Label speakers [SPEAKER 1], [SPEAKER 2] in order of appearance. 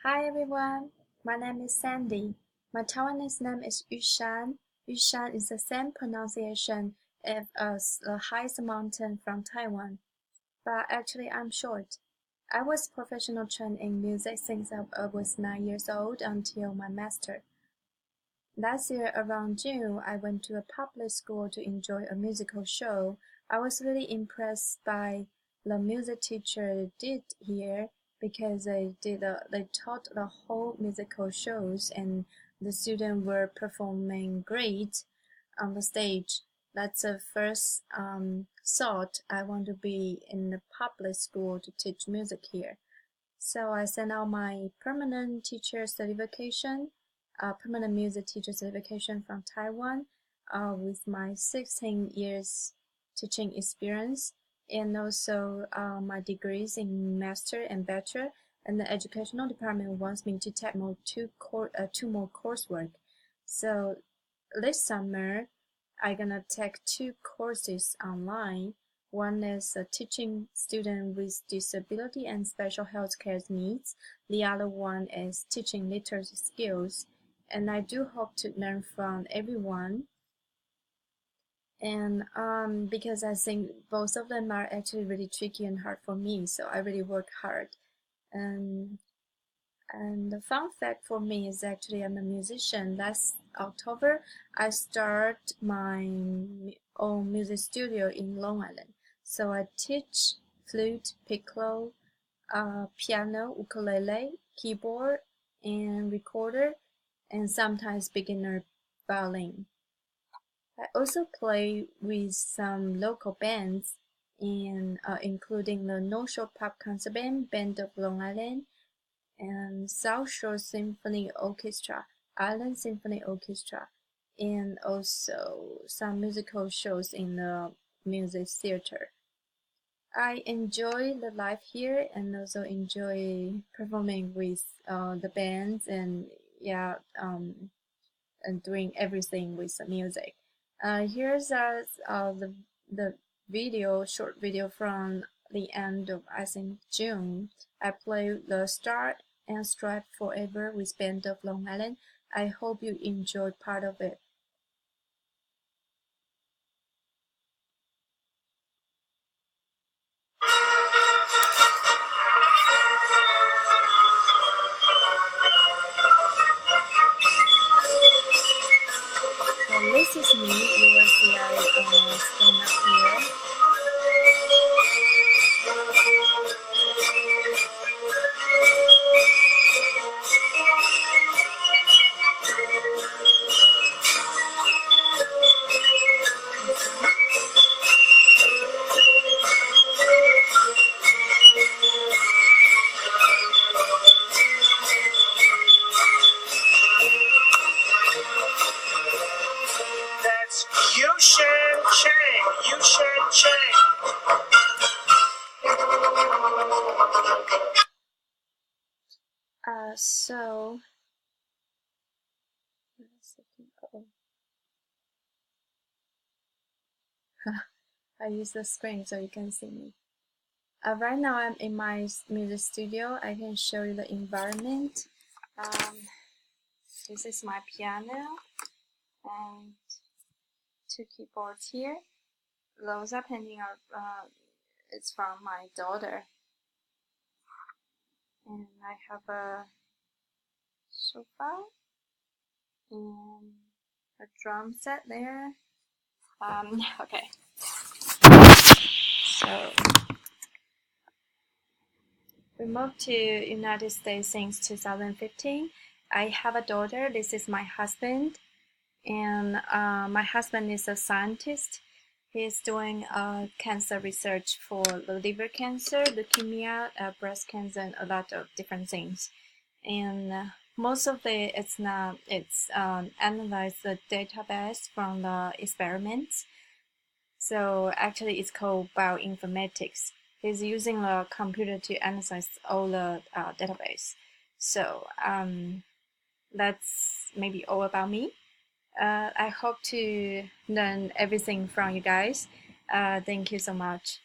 [SPEAKER 1] Hi everyone, my name is Sandy. My Taiwanese name is Yu-Shan. Yu-Shan is the same pronunciation as the highest mountain from Taiwan, but actually I'm short. I was professional trained in music since I was 9 years old until my master. Last year around June, I went to a public school to enjoy a musical show. I was really impressed by the music teacher did here because they taught the whole musical shows and the students were performing great on the stage. That's the first thought I want to be in the public school to teach music here. So I sent out my permanent teacher certification, permanent music teacher certification from Taiwan, with my 16 years teaching experience, and also my degrees in master and bachelor. And the educational department wants me to take two more coursework. So this summer, I'm gonna take two courses online. One is teaching students with disability and special healthcare needs. The other one is teaching literacy skills. And I do hope to learn from everyone. And because I think both of them are actually really tricky and hard for me, so I really work hard. And and the fun fact for me is actually I'm a musician. Last October, I start my own music studio in Long Island. So I teach flute, piccolo, piano, ukulele, keyboard, and recorder, and sometimes beginner violin. I also play with some local bands, including the North Shore Pop Concert Band of Long Island, and South Shore Symphony Orchestra, Island Symphony Orchestra, and also some musical shows in the music theater. I enjoy the life here and also enjoy performing with the bands and and doing everything with the music. Here's the short video from the end of I think June. I play the Star and Stripe Forever with Band of Long Island. I hope you enjoy part of it. So this is me. You will see I stand up here.
[SPEAKER 2] That's Yu-Shan Chang. Yu-Shan Chang.
[SPEAKER 1] So I use the screen so you can see me. Right now I'm in my music studio. I can show you the environment. This is my piano and two keyboards here. Those are painting it's from my daughter. And I have a sofa and a drum set there. Okay. So we moved to United States since 2015. I have a daughter. This is my husband, and my husband is a scientist. He's doing cancer research for the liver cancer, leukemia, breast cancer, and a lot of different things. And most of it's analyze the database from the experiments. So actually, it's called bioinformatics. He's using a computer to analyze all the database. So that's maybe all about me. I hope to learn everything from you guys. Thank you so much.